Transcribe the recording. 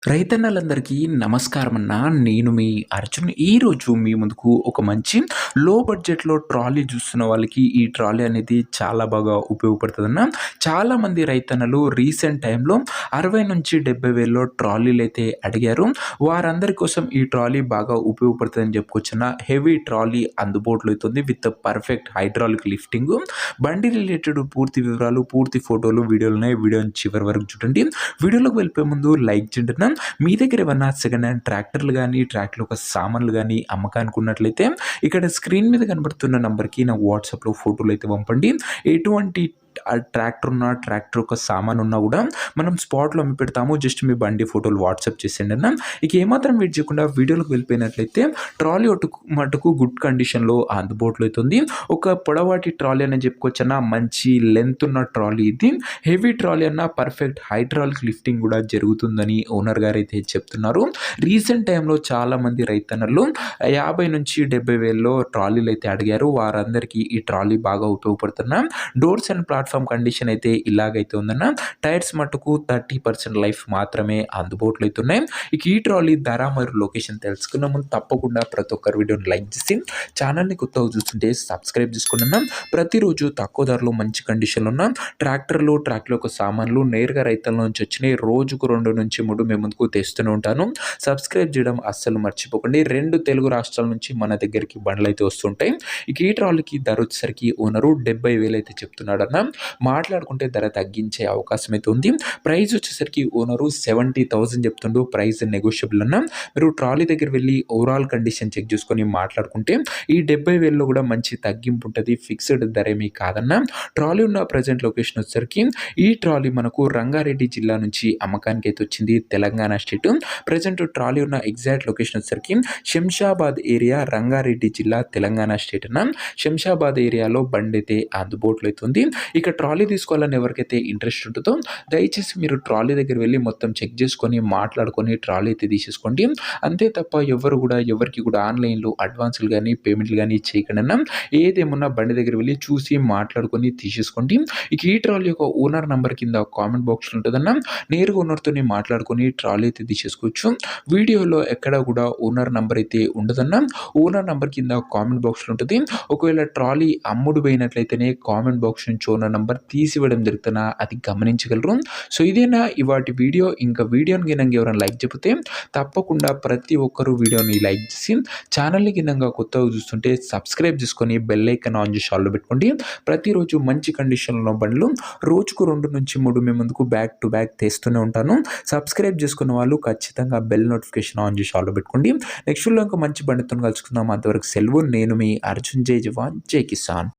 రైతన్నలందరికీ నమస్కారం అన్న. నేను మీ అర్జున్. ఈరోజు మీ ముందుకు ఒక మంచి లో బడ్జెట్‌లో ట్రాలీ చూస్తున్న వాళ్ళకి ఈ ట్రాలీ అనేది చాలా బాగా ఉపయోగపడుతదన్న. చాలామంది రైతన్నలు రీసెంట్ టైమ్‌లో 60,000-70,000లో ట్రాలీలైతే అడిగారు. వారందరి కోసం ఈ ట్రాలీ బాగా ఉపయోగపడుతదని చెప్పుకోవచ్చన్న. హెవీ ట్రాలీ అందుబాటులో అయితుంది విత్ పర్ఫెక్ట్ హైడ్రాలిక్ లిఫ్టింగు. బండి రిలేటెడ్ పూర్తి వివరాలు, పూర్తి ఫోటోలు, వీడియోలున్నాయి. వీడియోని చివరి వరకు చూడండి. వీడియోలోకి వెళ్ళిపోయే ముందు లైక్ చేయండి అన్న. మీ దగ్గర ఏమన్నా సెకండ్ హ్యాండ్ ట్రాక్టర్లు గానీ, ట్రాక్టర్ల యొక్క సామాన్లు గానీ అమ్మకానికి ఉన్నట్లయితే ఇక్కడ స్క్రీన్ మీద కనబడుతున్న నంబర్‌కి నాకు వాట్సాప్‌లో ఫోటోలైతే పంపండి. ఎటువంటి ట్రాక్టర్ ఉన్న, ట్రాక్టర్ యొక్క సామానున్నా గూడా మనం స్పాట్‌లో అమ్మి పెడతాము. జస్ట్ మీ బండి ఫోటోలు వాట్సాప్ చేసేయండి అన్న. ఇక ఏమాత్రం వెయిట్ చేయకుండా వీడియోలోకి వెళ్ళిపోయినట్లయితే ట్రాలీ మటుకు గుడ్ కండిషన్‌లో అందుబాటులో అయితే ఉంది. ఒక పొడవాటి ట్రాలీ అని చెప్పుకోవచ్చన్న. మంచి లెంత్ ఉన్న ట్రాలీ ఇది. హెవీ ట్రాలీ అన్న పర్ఫెక్ట్ హైడ్రాలిక్ లిఫ్టింగ్ కూడా జరుగుతుందని ఓనర్ గారైతే చెప్తున్నారు. రీసెంట్ టైమ్‌లో చాలామంది రైతన్నలు 50,000-70,000లో ట్రాలీలైతే అడిగారు. వారందరికీ ఈ ట్రాలీ బాగా ఉపయోగపడుతున్న. డోర్స్ అండ్ ప్లాట్‌ఫార్మ్ కండిషన్ అయితే ఇలాగైతే ఉందన్న. టైర్స్ మట్టుకు 30% లైఫ్ మాత్రమే అందుబాటులో అయితే ఉన్నాయి. ఇక ఈ ట్రాలీ ధర మరియు లొకేషన్ తెలుసుకునే ముందు తప్పకుండా ప్రతి ఒక్కరు వీడియోని లైక్ చేసి ఛానల్‌ని కొత్తగా చూస్తుంటే సబ్స్క్రైబ్ చేసుకోండి అన్న. ప్రతిరోజు తక్కువ ధరలో మంచి కండిషన్‌లో ఉన్న ట్రాక్టర్ల యొక్క సామాన్లు నేరుగా రైతుల నుంచి వచ్చినాయి. రోజుకు 2-3 మీ ముందుకు తెస్తూనే ఉంటాను. సబ్స్క్రైబ్ చేయడం అస్సలు మర్చిపోకండి. 2 తెలుగు రాష్ట్రాల నుంచి మన దగ్గరికి బండ్లయితే వస్తుంటాయి. ఇక ఈ ట్రాలీకి ధర వచ్చేసరికి ఓనరు 70,000 అయితే చెప్తున్నాడన్న. మాట్లాడుకుంటే ధర తగ్గించే అవకాశం అయితే ఉంది. ప్రైస్ వచ్చేసరికి ఓనరు 70,000 చెప్తుండు. ప్రైస్ నెగోషియబుల్ అన్న. మీరు ట్రాలీ దగ్గర వెళ్ళి ఓవరాల్ కండిషన్ చెక్ చేసుకొని మాట్లాడుకుంటే ఈ 70,000లో కూడా మంచి తగ్గింపు ఉంటుంది. ఫిక్స్డ్ ధర ఏమీ కాదన్న. ట్రాలీ ఉన్న ప్రజెంట్ లొకేషన్ వచ్చేసరికి ఈ ట్రాలీ మనకు రంగారెడ్డి జిల్లా నుంచి అమ్మకానికి అయితే వచ్చింది. తెలంగాణ స్టేట్. ప్రజెంట్ ట్రాలీ ఉన్న ఎగ్జాక్ట్ లొకేషన్ వచ్చేసరికి శంషాబాద్ ఏరియా, రంగారెడ్డి జిల్లా, తెలంగాణ స్టేట్ అన్న. శంషాబాద్ ఏరియాలో బండి అయితే అందుబాటులో అయితే ఉంది. ఇక ట్రాలీ తీసుకోవాలని ఎవరికైతే ఇంట్రెస్ట్ ఉంటుందో దయచేసి మీరు ట్రాలీ దగ్గర వెళ్ళి మొత్తం చెక్ చేసుకొని మాట్లాడుకొని ట్రాలీ అయితే తీసేసుకోండి. అంతే తప్ప ఎవరికి కూడా ఆన్లైన్‌లో అడ్వాన్సులు గానీ, పేమెంట్లు గానీ చేయకండి అన్న. ఏదేమున్నా బండి దగ్గర వెళ్ళి చూసి మాట్లాడుకొని తీసేసుకోండి. ఇక ఈ ట్రాలీ యొక్క ఓనర్ నంబర్ కింద కామెంట్ బాక్స్‌లో ఉంటదన్న. నేరుగా ఓనర్‌తోని మాట్లాడుకొని ట్రాలీ అయితే తీసేసుకోవచ్చు. వీడియోలో ఎక్కడ కూడా ఓనర్ నంబర్ అయితే ఉండదన్న. ఓనర్ నంబర్ కింద కామెంట్ బాక్స్‌లో ఉంటది. ఒకవేళ ట్రాలీ అమ్ముడు పోయినట్లయితేనే కామెంట్ బాక్స్ నుంచి ఓనర్ నంబర్ తీసివ్వడం జరుగుతున్నా అది గమనించగలరు. సో ఇదేనా ఇవాటి వీడియో. ఇంకా వీడియోని గినంగా ఎవరైనా లైక్ చెబితే తప్పకుండా ప్రతి ఒక్కరు వీడియోని లైక్ చేసి ఛానల్‌ని గినంగా కొత్తగా చూస్తుంటే సబ్స్క్రైబ్ చేసుకొని బెల్ ఐకాన్ ఆన్ చేసి ఆల్‌లో పెట్టుకోండి. ప్రతిరోజు మంచి కండిషన్‌లో ఉన్న బండ్లు రోజుకు 2-3 మీ ముందుకు బ్యాక్ టు బ్యాక్ తెస్తూనే ఉంటాను. సబ్స్క్రైబ్ చేసుకున్న వాళ్ళు ఖచ్చితంగా బెల్ నోటిఫికేషన్ ఆన్ చేసి ఆల్‌లో పెట్టుకోండి. నెక్స్ట్ వీడియోలో ఇంకా మంచి బండితో కలుసుకుందాం. అంతవరకు సెలవు. నేను మీ అర్జున్. జై జవాన్ జై కిసాన్.